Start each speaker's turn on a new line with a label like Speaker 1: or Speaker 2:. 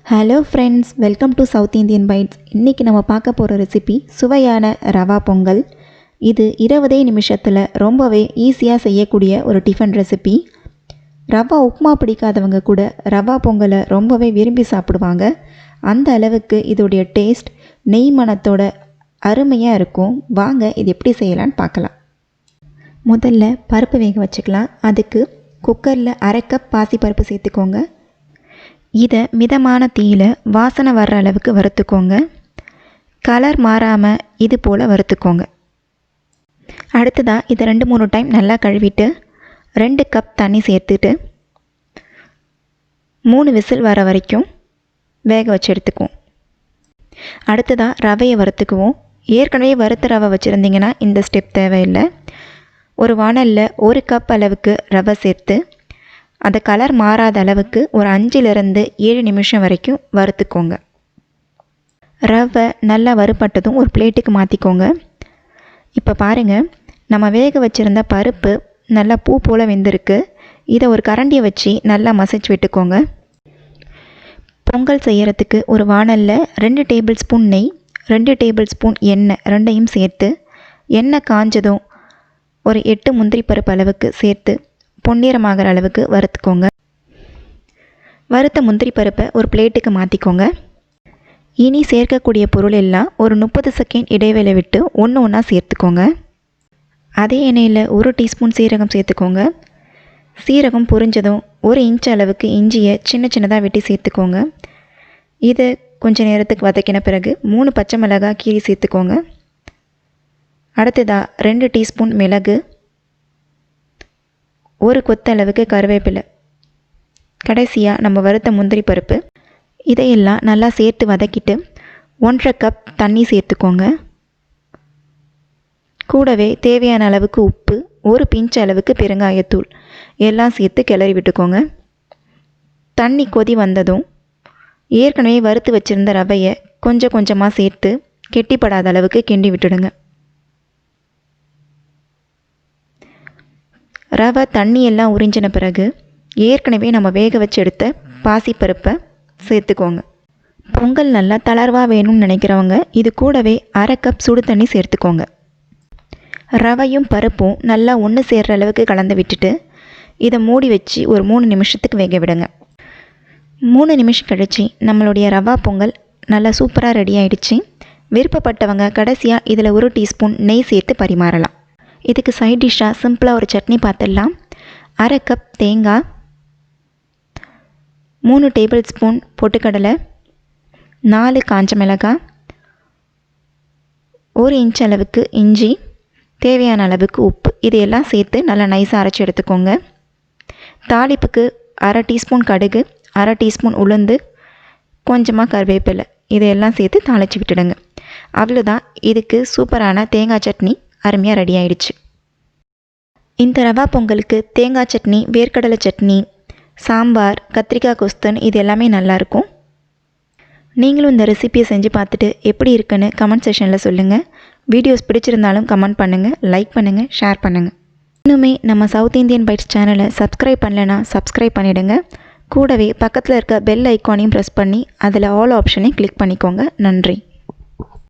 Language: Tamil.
Speaker 1: Hello friends, welcome to South Indian bites. இன்றைக்கி நம்ம பார்க்க போகிற ரெசிபி சுவையான ரவா பொங்கல். இது 20 நிமிஷத்தில் ரொம்பவே ஈஸியாக செய்யக்கூடிய ஒரு டிஃபன் ரெசிபி. ரவா உப்புமா பிடிக்காதவங்க கூட ரவா பொங்கலை ரொம்பவே விரும்பி சாப்பிடுவாங்க. அந்த அளவுக்கு இதோடைய டேஸ்ட் நெய் மணத்தோட அருமையாக இருக்கும். வாங்க இது எப்படி செய்யலான்னு பார்க்கலாம். முதல்ல பருப்பு வேக வச்சுக்கலாம். அதுக்கு குக்கரில் 1/2 கப் பாசிப்பருப்பு சேர்த்துக்கோங்க. இதை மிதமான தீயில் வாசனை வர்ற அளவுக்கு வறுத்துக்கோங்க. கலர் மாறாமல் இது போல் வறுத்துக்கோங்க. அடுத்ததாக இதை 2-3 டைம் நல்லா கழுவிட்டு 2 கப் தண்ணி சேர்த்துட்டு 3 விசில் வர வரைக்கும் வேக வச்சு எடுத்துக்குவோம். அடுத்ததாக ரவையை வறுத்துக்குவோம். ஏற்கனவே வறுத்த ரவை வச்சுருந்தீங்கன்னா இந்த ஸ்டெப் தேவையில்லை. ஒரு வாணலில் 1 கப் அளவுக்கு ரவை சேர்த்து அதை கலர் மாறாத அளவுக்கு ஒரு 5-7 நிமிஷம் வரைக்கும் வறுத்துக்கோங்க. ரவை நல்லா வறுபட்டதும் ஒரு பிளேட்டுக்கு மாற்றிக்கோங்க. இப்போ பாருங்கள், நம்ம வேக வச்சுருந்த பருப்பு நல்லா பூ போல் வெந்திருக்கு. இதை ஒரு கரண்டியை வச்சு நல்லா மசிச்சு விட்டுக்கோங்க. பொங்கல் செய்கிறதுக்கு ஒரு வாணலில் 2 டேபிள் ஸ்பூன் நெய், 2 டேபிள் ஸ்பூன் எண்ணெய் ரெண்டையும் சேர்த்து எண்ணெய் காஞ்சதும் ஒரு 8 முந்திரி பருப்பு அளவுக்கு சேர்த்து பொன்னிறமாகிற அளவுக்கு வறுத்துக்கோங்க. வறுத்த முந்திரி பருப்பை ஒரு பிளேட்டுக்கு மாற்றிக்கோங்க. இனி சேர்க்கக்கூடிய பொருள் எல்லாம் ஒரு 30 செகண்ட் இடைவேளை விட்டு ஒன்றா சேர்த்துக்கோங்க. அதே எண்ணெயில் 1 டீஸ்பூன் சீரகம் சேர்த்துக்கோங்க. சீரகம் பொரிஞ்சதும் 1 இன்ச் அளவுக்கு இஞ்சியை சின்னதாக வெட்டி சேர்த்துக்கோங்க. இதை கொஞ்சம் நேரத்துக்கு வதக்கின பிறகு 3 பச்சை மிளகாய் கீரி சேர்த்துக்கோங்க. அடுத்ததாக 2 டீஸ்பூன் மிளகு, 1 கொத்து அளவுக்கு கருவேப்பிலை, கடைசியாக நம்ம வறுத்த முந்திரி பருப்பு, இதையெல்லாம் நல்லா சேர்த்து வதக்கிட்டு 1/2 கப் தண்ணி சேர்த்துக்கோங்க. கூடவே தேவையான அளவுக்கு உப்பு, 1 பிஞ்ச் அளவுக்கு பெருங்காயத்தூள் எல்லாம் சேர்த்து கிளறி விட்டுக்கோங்க. தண்ணி கொதி வந்ததும் ஏற்கனவே வறுத்து வச்சுருந்த ரவையை கொஞ்சம் கொஞ்சமாக சேர்த்து கெட்டிப்படாத அளவுக்கு கிண்டி விட்டுடுங்க. ரவை தண்ணி எல்லாம் உறிஞ்சின பிறகு ஏற்கனவே நம்ம வேக வச்சு எடுத்த பாசிப்பருப்பை சேர்த்துக்கோங்க. பொங்கல் நல்லா தளர்வாக வேணும்னு நினைக்கிறவங்க இது கூடவே 1/2 கப் சுடு தண்ணி சேர்த்துக்கோங்க. ரவையும் பருப்பும் நல்லா ஒன்று சேர்கிற அளவுக்கு கலந்து விட்டுட்டு இதை மூடி வச்சு ஒரு 3 நிமிஷத்துக்கு வேக விடுங்க. 3 நிமிஷம் கழித்து நம்மளுடைய ரவா பொங்கல் நல்லா சூப்பராக ரெடி ஆகிடுச்சு. விருப்பப்பட்டவங்க கடைசியாக இதில் 1 டீஸ்பூன் நெய் சேர்த்து பரிமாறலாம். இதுக்கு சைட் டிஷ்ஷாக சிம்பிளாக ஒரு சட்னி பார்த்துடலாம். 1/2 கப் தேங்காய், 3 டேபிள் ஸ்பூன் பொட்டுக்கடலை, 4 காஞ்ச மிளகாய், 1 இன்ச் அளவுக்கு இஞ்சி, தேவையான அளவுக்கு உப்பு, இதையெல்லாம் சேர்த்து நல்லா நைஸாக அரைச்சி எடுத்துக்கோங்க. தாளிப்புக்கு 1/2 டீஸ்பூன் கடுகு, 1/2 டீஸ்பூன் உளுந்து, கொஞ்சமாக கருவேப்பிலை, இதையெல்லாம் சேர்த்து தாளித்து விட்டுடுங்க. அவ்வளோதான், இதுக்கு சூப்பரான தேங்காய் சட்னி அருமையாக ரெடி ஆகிடுச்சு. இந்த ரவா பொங்கலுக்கு தேங்காய் சட்னி, வேர்க்கடலை சட்னி, சாம்பார், கத்திரிக்காய் கொஸ்தன் இது எல்லாமே நல்லாயிருக்கும். நீங்களும் இந்த ரெசிபியை செஞ்சு பார்த்துட்டு எப்படி இருக்குன்னு கமெண்ட் செக்ஷனில் சொல்லுங்கள். வீடியோஸ் பிடிச்சிருந்தாலும் கமெண்ட் பண்ணுங்கள், லைக் பண்ணுங்கள், ஷேர் பண்ணுங்கள். இன்னுமே நம்ம சவுத் இந்தியன் பைட்ஸ் சேனலை சப்ஸ்கிரைப் பண்ணலைன்னா சப்ஸ்கிரைப் பண்ணிவிடுங்க. கூடவே பக்கத்தில் இருக்க பெல் ஐக்கானையும் ப்ரெஸ் பண்ணி அதில் ஆல் ஆப்ஷனையும் கிளிக் பண்ணிக்கோங்க. நன்றி.